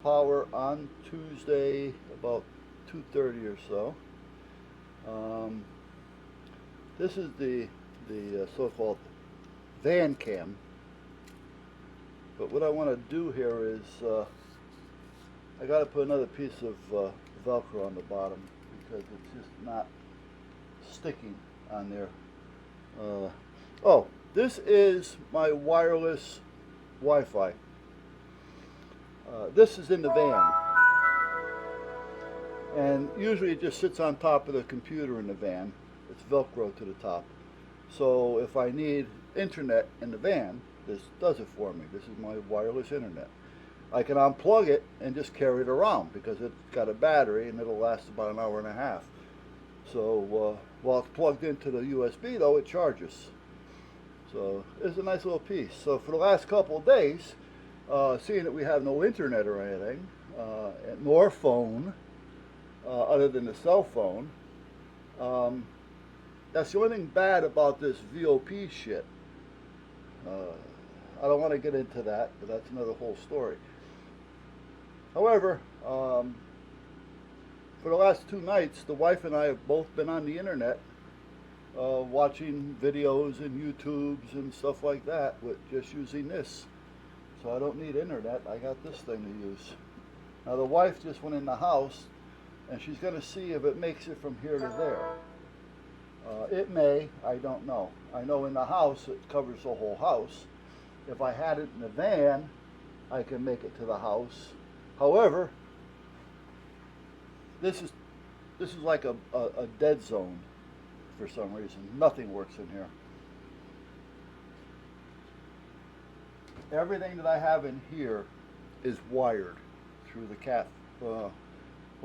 power on Tuesday about 2:30 or so. This is the so-called van cam. But what I want to do here is I got to put another piece of Velcro on the bottom because it's just not sticking on there. Oh, this is my wireless Wi-Fi. This is in the van, and usually it just sits on top of the computer in the van. It's Velcro to the top. So if I need internet in the van, this does it for me. This is my wireless internet. I can unplug it and just carry it around because it's got a battery and it'll last about an hour and a half. So while it's plugged into the USB though, it charges. So it's a nice little piece. So for the last couple of days, seeing that we have no internet or anything, nor phone, other than the cell phone, that's the only thing bad about this VOP shit. I don't want to get into that, but that's another whole story. However, for the last 2 nights, the wife and I have both been on the internet watching videos and YouTubes and stuff like that with just using this. So I don't need internet. I got this thing to use. Now the wife just went in the house and she's going to see if it makes it from here to there. It may, I don't know. I know in the house it covers the whole house. If I had it in the van, I can make it to the house. However, this is like a dead zone for some reason. Nothing works in here. Everything that I have in here is wired through the Cat. Well,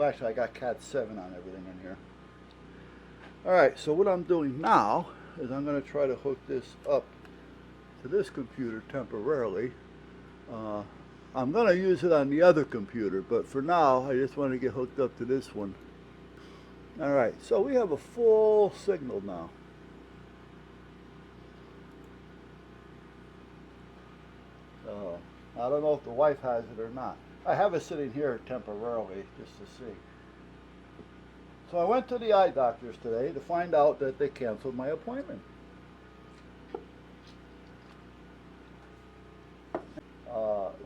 actually, I got Cat 7 on everything in here. All right, so what I'm doing now is I'm going to try to hook this up to this computer temporarily. I'm going to use it on the other computer, but for now, I just want to get hooked up to this one. All right, so we have a full signal now. I don't know if the wife has it or not. I have it sitting here temporarily just to see. So I went to the eye doctors today to find out that they canceled my appointment.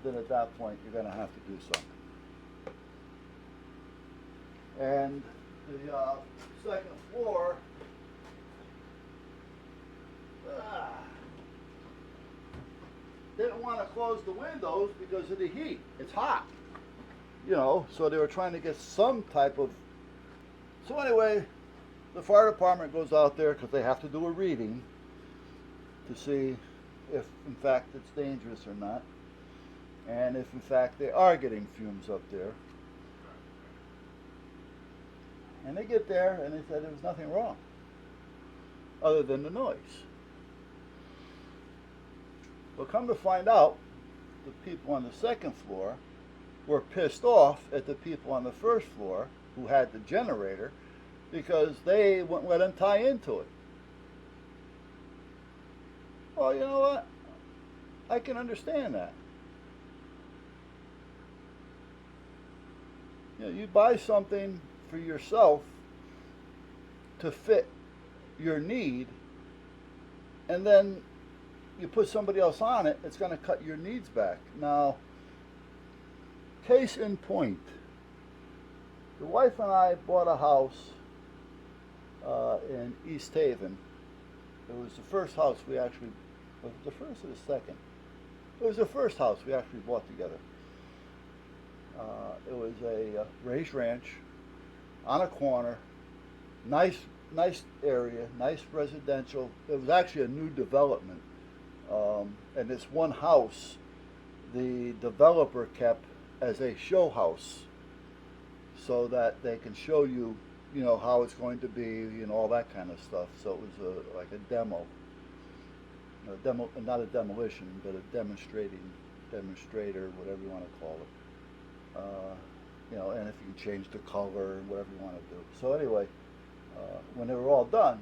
Then at that point, you're going to have to do something. And the second floor, didn't want to close the windows because of the heat. It's hot, you know, so they were trying to get some type of... So anyway, the fire department goes out there because they have to do a reading to see if in fact it's dangerous or not, and if in fact they are getting fumes up there. And they get there and they said there was nothing wrong other than the noise. Well, come to find out, the people on the second floor were pissed off at the people on the first floor who had the generator because they wouldn't let them tie into it. Well, you know what? I can understand that. You know, you buy something for yourself to fit your need, and then you put somebody else on it, it's going to cut your needs back. Now, case in point, the wife and I bought a house in East Haven. It was the first house we actually, was it the first or the second? It was the first house we actually bought together. It was a raised ranch on a corner, nice area, nice residential. It was actually a new development. And this one house, the developer kept as a show house so that they can show you, you know, how it's going to be, you know, all that kind of stuff. So it was like a demo, not a demolition, but a demonstrator, whatever you want to call it. You know, and if you can change the color and whatever you want to do. So anyway, when they were all done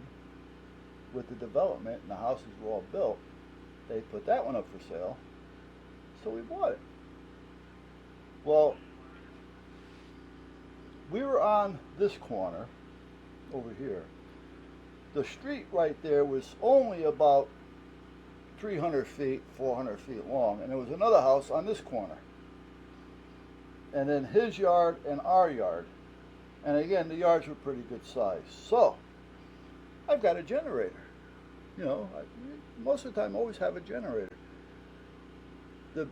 with the development and the houses were all built, they put that one up for sale, so we bought it. Well, on this corner over here, the street right there was only about 300 feet, 400 feet long, and there was another house on this corner. And then his yard and our yard. And again, the yards were pretty good size. So, I've got a generator. You know, most of the time I always have a generator. The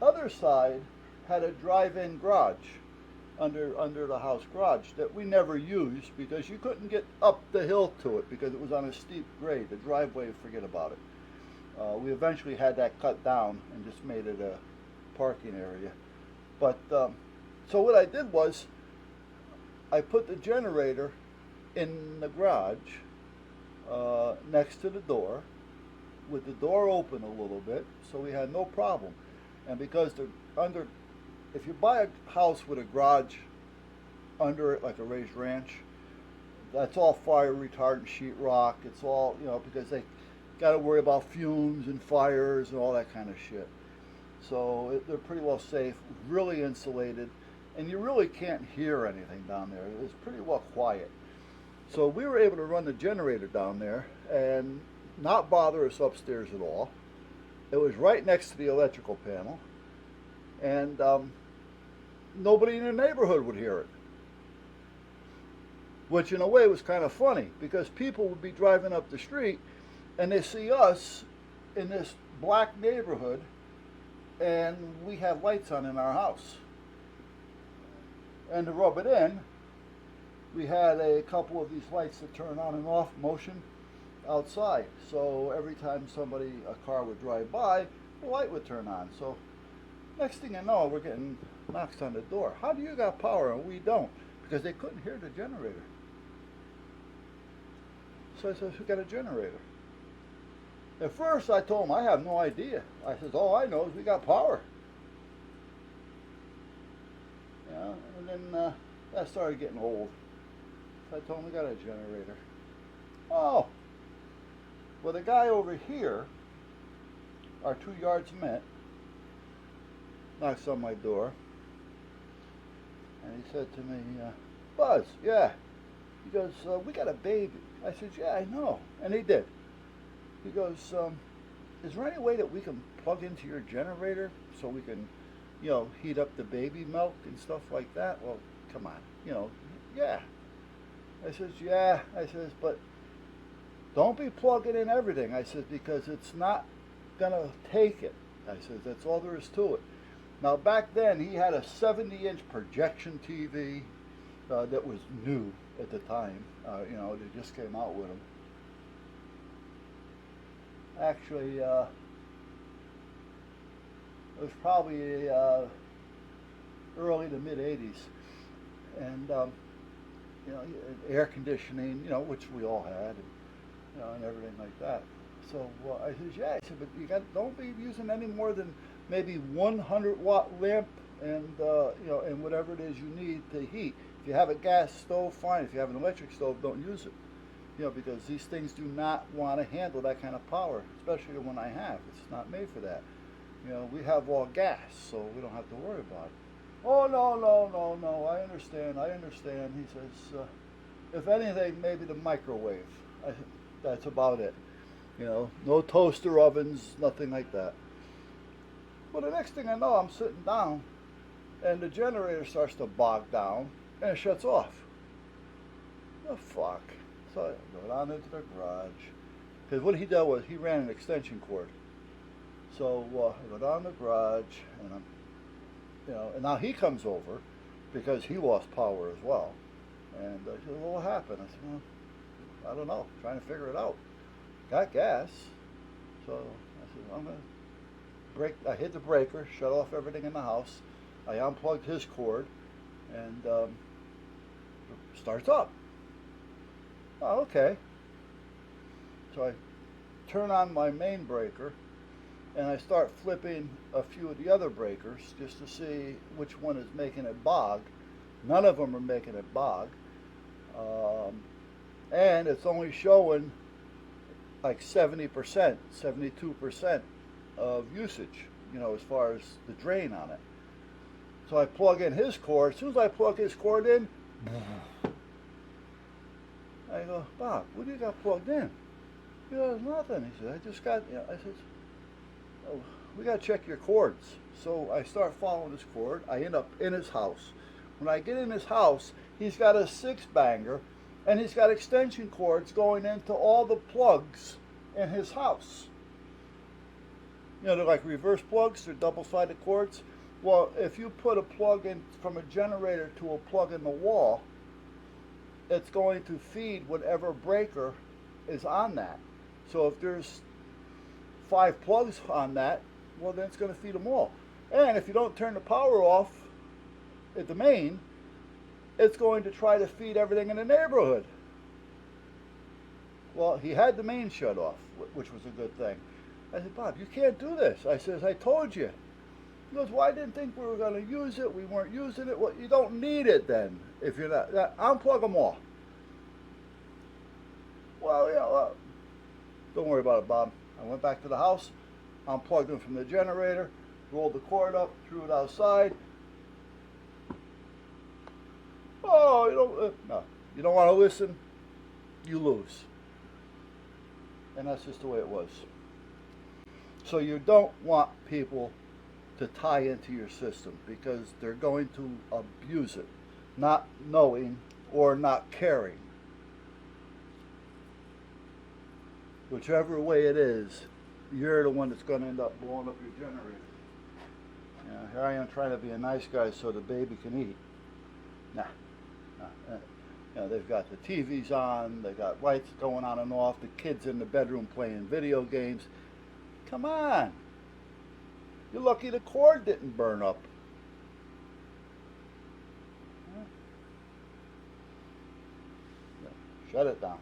other side had a drive-in garage under the house garage that we never used because you couldn't get up the hill to it because it was on a steep grade. The driveway, forget about it. We eventually had that cut down and just made it a parking area. But so what I did was I put the generator in the garage next to the door with the door open a little bit, so we had no problem. And because if you buy a house with a garage under it, like a raised ranch, that's all fire retardant sheetrock. It's all, you know, because they got to worry about fumes and fires and all that kind of shit. So they're pretty well safe, really insulated, and you really can't hear anything down there. It's pretty well quiet. So we were able to run the generator down there and not bother us upstairs at all. It was right next to the electrical panel, and nobody in the neighborhood would hear it. Which in a way was kind of funny, because people would be driving up the street and they see us in this black neighborhood and we have lights on in our house. And to rub it in, we had a couple of these lights that turn on and off motion outside. So every time a car would drive by, the light would turn on. So next thing you know, we're getting knocks on the door. How do you got power and we don't? Because they couldn't hear the generator. So I said, we got a generator. At first I told them I have no idea. I said, all I know is we got power. Yeah, and then that started getting old. So I told them we got a generator. Oh, well, the guy over here, our 2 yards met, knocks on my door, and he said to me, Buzz, yeah. He goes, we got a baby. I said, yeah, I know. And he did. He goes, is there any way that we can plug into your generator so we can, you know, heat up the baby milk and stuff like that? Well, come on, you know, yeah. I says, yeah. I says, but don't be plugging in everything. I says, because it's not going to take it. I says, that's all there is to it. Now, back then, he had a 70-inch projection TV that was new at the time. You know, they just came out with them. Actually, it was probably early to mid-'80s. And, you know, air conditioning, you know, which we all had, and, you know, and everything like that. So I said, yeah. I said, but don't be using any more than maybe 100-watt lamp and, you know, and whatever it is you need to heat. If you have a gas stove, fine. If you have an electric stove, don't use it. You know, because these things do not want to handle that kind of power, especially the one I have. It's not made for that. You know, we have all gas, so we don't have to worry about it. Oh, no, I understand. He says, if anything, maybe the microwave. That's about it. You know, no toaster ovens, nothing like that. Well, the next thing I know, I'm sitting down, and the generator starts to bog down, and it shuts off. The fuck? So I go down into the garage, because what he did was he ran an extension cord. So I go down the garage, and I'm, you know, and now he comes over because he lost power as well. And I said, well, what happened? I said, well, I don't know, trying to figure it out. Got gas, so I said, well, I'm gonna break. I hit the breaker, shut off everything in the house. I unplugged his cord, and it starts up. Oh, okay. So I turn on my main breaker, and I start flipping a few of the other breakers just to see which one is making it bog. None of them are making it bog. And it's only showing like 70%, 72% of usage, you know, as far as the drain on it. So I plug in his cord. As soon as I plug his cord in, I go, Bob, what do you got plugged in? He goes, nothing. He said, I just got, you know, I said, oh, we got to check your cords. So I start following his cord. I end up in his house. When I get in his house, he's got a 6-banger, and he's got extension cords going into all the plugs in his house. You know, they're like reverse plugs. They're double-sided cords. Well, if you put a plug in from a generator to a plug in the wall, it's going to feed whatever breaker is on that. So if there's 5 plugs on that, well, then it's going to feed them all. And if you don't turn the power off at the main, it's going to try to feed everything in the neighborhood. Well, he had the main shut off, which was a good thing. I said, Bob, you can't do this. I says, I told you. He goes, well, I didn't think we were going to use it. We weren't using it. Well, you don't need it then. If you're not, unplug them all. Well, yeah, well, don't worry about it, Bob. I went back to the house, unplugged them from the generator, rolled the cord up, threw it outside. Oh, no, you don't want to listen, you lose. And that's just the way it was. So you don't want people to tie into your system because they're going to abuse it, not knowing or not caring. Whichever way it is, you're the one that's going to end up blowing up your generator. You know, here I am trying to be a nice guy so the baby can eat. Nah. You know, they've got the TVs on, they got lights going on and off, the kids in the bedroom playing video games. Come on. You're lucky the cord didn't burn up. Shut it down.